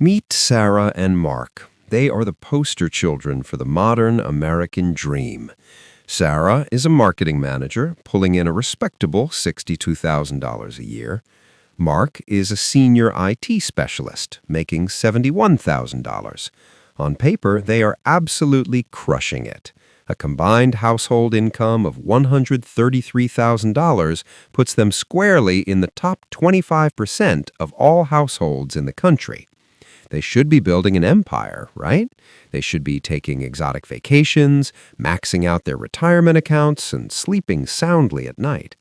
Meet Sarah and Mark. They are the poster children for the modern American dream. Sarah is a marketing manager, pulling in a respectable $62,000 a year. Mark is a senior IT specialist, making $71,000. On paper, they are absolutely crushing it. A combined household income of $133,000 puts them squarely in the top 25% of all households in the country. They should be building an empire, right? They should be taking exotic vacations, maxing out their retirement accounts, and sleeping soundly at night.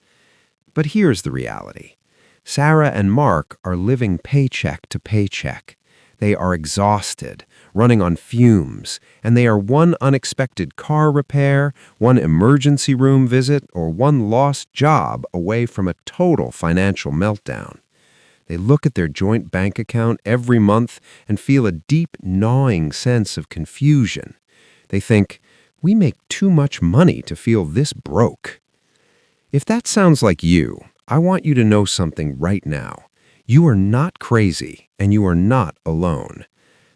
But here's the reality. Sarah and Mark are living paycheck to paycheck. They are exhausted, running on fumes, and they are one unexpected car repair, one emergency room visit, or one lost job away from a total financial meltdown. They look at their joint bank account every month and feel a deep, gnawing sense of confusion. They think, we make too much money to feel this broke. If that sounds like you, I want you to know something right now. You are not crazy, and you are not alone.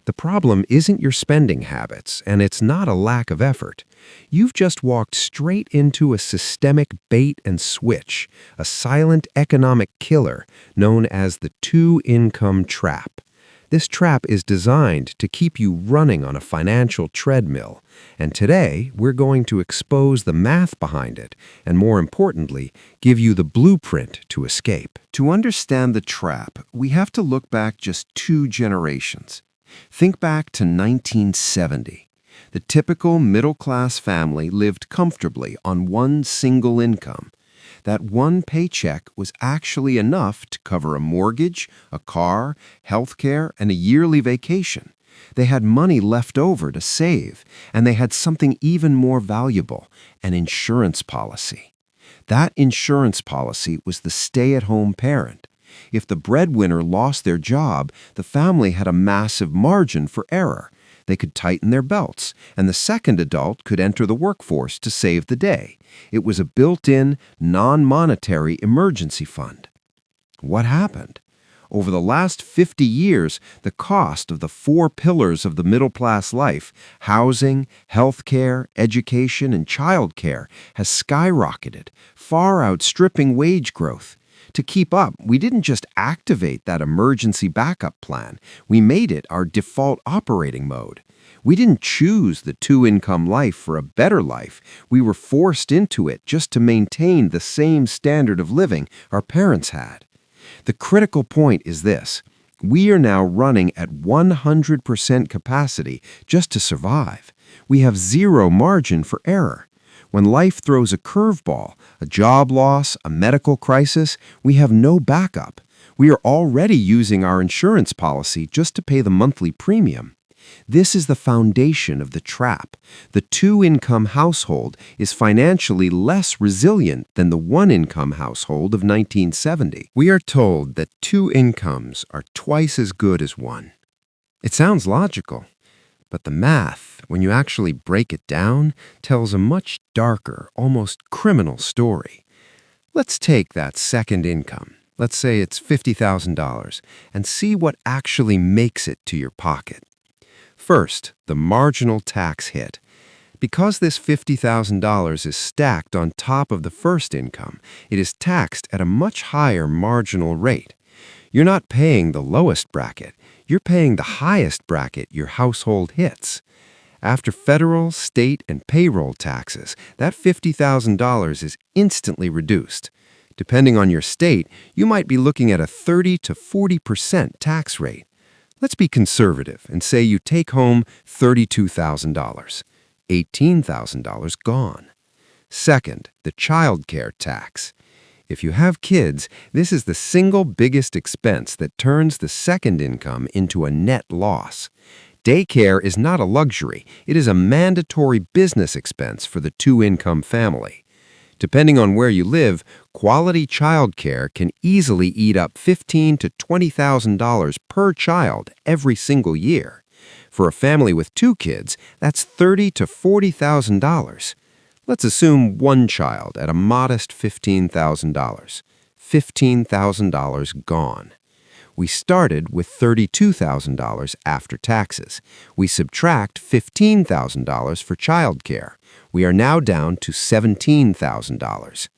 The problem isn't your spending habits, and it's not a lack of effort. You've just walked straight into a systemic bait and switch, a silent economic killer known as the two-income trap. This trap is designed to keep you running on a financial treadmill, and today we're going to expose the math behind it, and more importantly, give you the blueprint to escape. To understand the trap, we have to look back just 2 generations. Think back to 1970. The typical middle-class family lived comfortably on one single income. That one paycheck was actually enough to cover a mortgage, a car, health care, and a yearly vacation. They had money left over to save, and they had something even more valuable, an insurance policy. That insurance policy was the stay-at-home parent. If the breadwinner lost their job, the family had a massive margin for error. They could tighten their belts, and the second adult could enter the workforce to save the day. It was a built-in, non-monetary emergency fund. What happened? Over the last 50 years, the cost of the 4 pillars of the middle-class life, housing, health care, education, and childcare, has skyrocketed, far outstripping wage growth. To keep up, we didn't just activate that emergency backup plan. We made it our default operating mode. We didn't choose the two-income life for a better life. We were forced into it just to maintain the same standard of living our parents had. The critical point is this. We are now running at 100% capacity just to survive. We have zero margin for error. When life throws a curveball, a job loss, a medical crisis, we have no backup. We are already using our insurance policy just to pay the monthly premium. This is the foundation of the trap. The two-income household is financially less resilient than the one-income household of 1970. We are told that 2 incomes are twice as good as one. It sounds logical. But the math, when you actually break it down, tells a much darker, almost criminal story. Let's take that second income, let's say it's $50,000, and see what actually makes it to your pocket. First, the marginal tax hit. Because this $50,000 is stacked on top of the first income, it is taxed at a much higher marginal rate. You're not paying the lowest bracket. You're paying the highest bracket your household hits. After federal, state, and payroll taxes, that $50,000 is instantly reduced. Depending on your state, you might be looking at a 30 to 40% tax rate. Let's be conservative and say you take home $32,000. $18,000 gone. Second, the childcare tax. If you have kids, this is the single biggest expense that turns the second income into a net loss. Daycare is not a luxury. It is a mandatory business expense for the two-income family. Depending on where you live, quality childcare can easily eat up $15,000 to $20,000 per child every single year. For a family with 2 kids, that's $30,000 to $40,000. Let's assume one child at a modest $15,000. $15,000 gone. We started with $32,000 after taxes. We subtract $15,000 for childcare. We are now down to $17,000.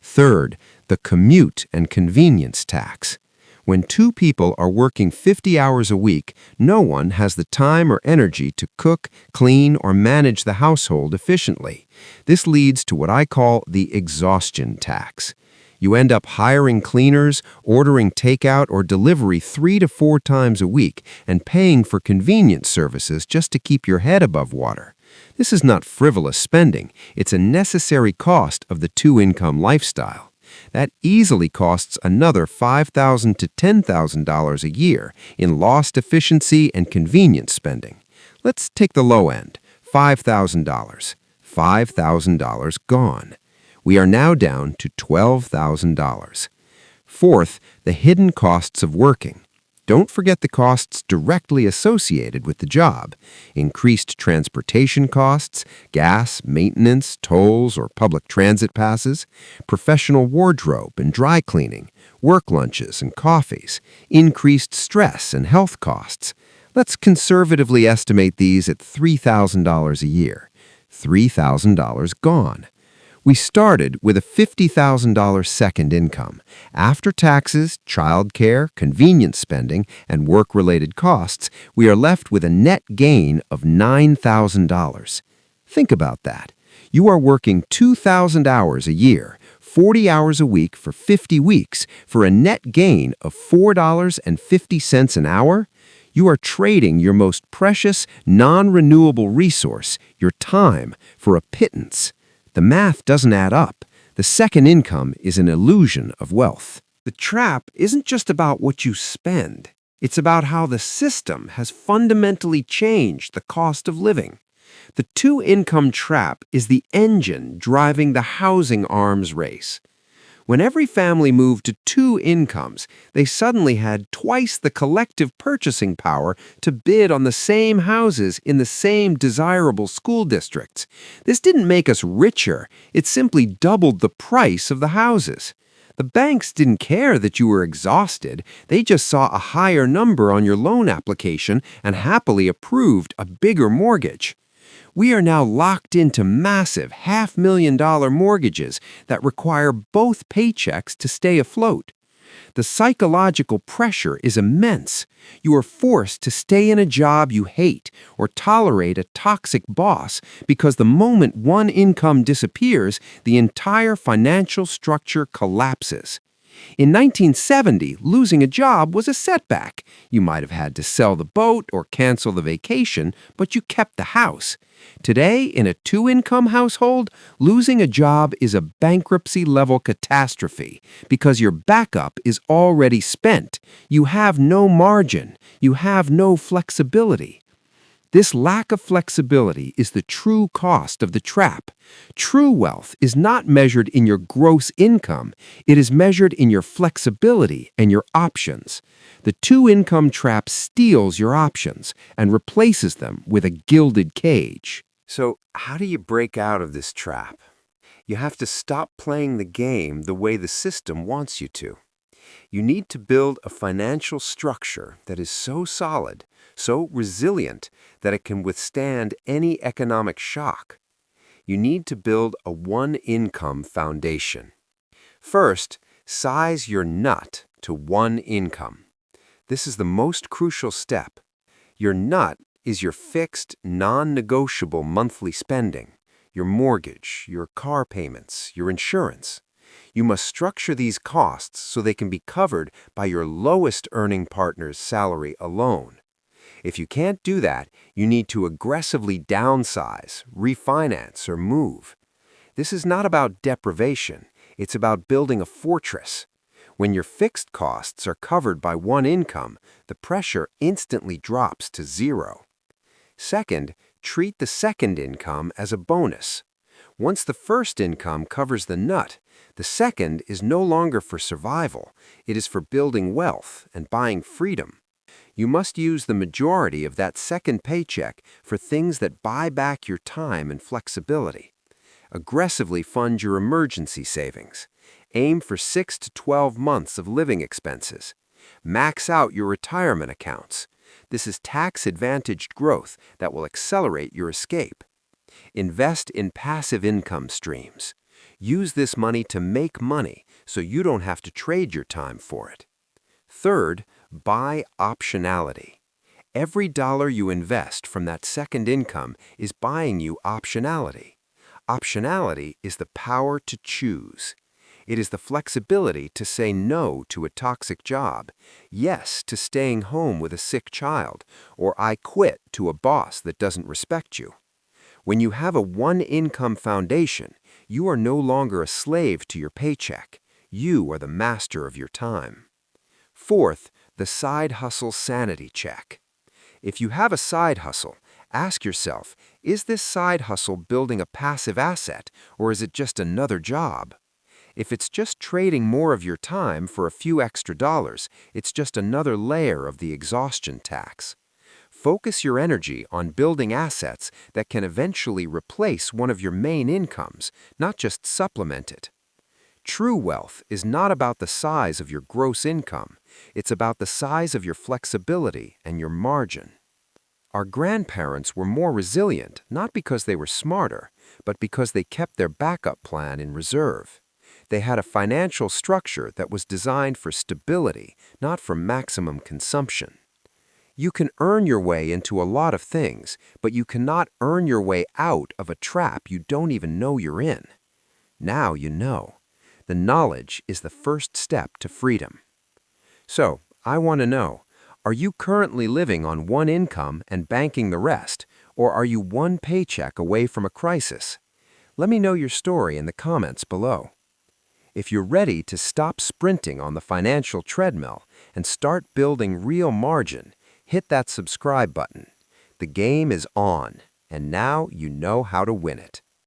Third, the commute and convenience tax. When two people are working 50 hours a week, no one has the time or energy to cook, clean, or manage the household efficiently. This leads to what I call the exhaustion tax. You end up hiring cleaners, ordering takeout or delivery 3 to 4 times a week, and paying for convenience services just to keep your head above water. This is not frivolous spending. It's a necessary cost of the two-income lifestyle. That easily costs another $5,000 to $10,000 a year in lost efficiency and convenience spending. Let's take the low end, $5,000. $5,000 gone. We are now down to $12,000. Fourth, the hidden costs of working. Don't forget the costs directly associated with the job. Increased transportation costs, gas, maintenance, tolls, or public transit passes, professional wardrobe and dry cleaning, work lunches and coffees, increased stress and health costs. Let's conservatively estimate these at $3,000 a year. $3,000 gone. We started with a $50,000 second income. After taxes, childcare, convenience spending, and work-related costs, we are left with a net gain of $9,000. Think about that. You are working 2,000 hours a year, 40 hours a week for 50 weeks, for a net gain of $4.50 an hour? You are trading your most precious, non-renewable resource, your time, for a pittance. The math doesn't add up. The second income is an illusion of wealth. The trap isn't just about what you spend. It's about how the system has fundamentally changed the cost of living. The two-income trap is the engine driving the housing arms race. When every family moved to 2 incomes, they suddenly had twice the collective purchasing power to bid on the same houses in the same desirable school districts. This didn't make us richer, it simply doubled the price of the houses. The banks didn't care that you were exhausted, they just saw a higher number on your loan application and happily approved a bigger mortgage. We are now locked into massive $500,000 mortgages that require both paychecks to stay afloat. The psychological pressure is immense. You are forced to stay in a job you hate or tolerate a toxic boss because the moment one income disappears, the entire financial structure collapses. In 1970, losing a job was a setback. You might have had to sell the boat or cancel the vacation, but you kept the house. Today, in a two-income household, losing a job is a bankruptcy-level catastrophe because your backup is already spent. You have no margin. You have no flexibility. This lack of flexibility is the true cost of the trap. True wealth is not measured in your gross income. It is measured in your flexibility and your options. The two-income trap steals your options and replaces them with a gilded cage. So, how do you break out of this trap? You have to stop playing the game the way the system wants you to. You need to build a financial structure that is so solid, so resilient, that it can withstand any economic shock. You need to build a one-income foundation. First, size your nut to one income. This is the most crucial step. Your nut is your fixed, non-negotiable monthly spending, your mortgage, your car payments, your insurance. You must structure these costs so they can be covered by your lowest earning partner's salary alone. If you can't do that, you need to aggressively downsize, refinance, or move. This is not about deprivation. It's about building a fortress. When your fixed costs are covered by one income, the pressure instantly drops to zero. Second, treat the second income as a bonus. Once the first income covers the nut, the second is no longer for survival. It is for building wealth and buying freedom. You must use the majority of that second paycheck for things that buy back your time and flexibility. Aggressively fund your emergency savings. Aim for 6 to 12 months of living expenses. Max out your retirement accounts. This is tax-advantaged growth that will accelerate your escape. Invest in passive income streams. Use this money to make money so you don't have to trade your time for it. Third, buy optionality. Every dollar you invest from that second income is buying you optionality. Optionality is the power to choose. It is the flexibility to say no to a toxic job, yes to staying home with a sick child, or I quit to a boss that doesn't respect you. When you have a one-income foundation, you are no longer a slave to your paycheck. You are the master of your time. Fourth, the side hustle sanity check. If you have a side hustle, ask yourself, is this side hustle building a passive asset, or is it just another job? If it's just trading more of your time for a few extra dollars, it's just another layer of the exhaustion tax. Focus your energy on building assets that can eventually replace one of your main incomes, not just supplement it. True wealth is not about the size of your gross income. It's about the size of your flexibility and your margin. Our grandparents were more resilient not because they were smarter, but because they kept their backup plan in reserve. They had a financial structure that was designed for stability, not for maximum consumption. You can earn your way into a lot of things, but you cannot earn your way out of a trap you don't even know you're in. Now you know. The knowledge is the first step to freedom. So, I want to know, are you currently living on one income and banking the rest, or are you one paycheck away from a crisis? Let me know your story in the comments below. If you're ready to stop sprinting on the financial treadmill and start building real margin, hit that subscribe button. The game is on, and now you know how to win it.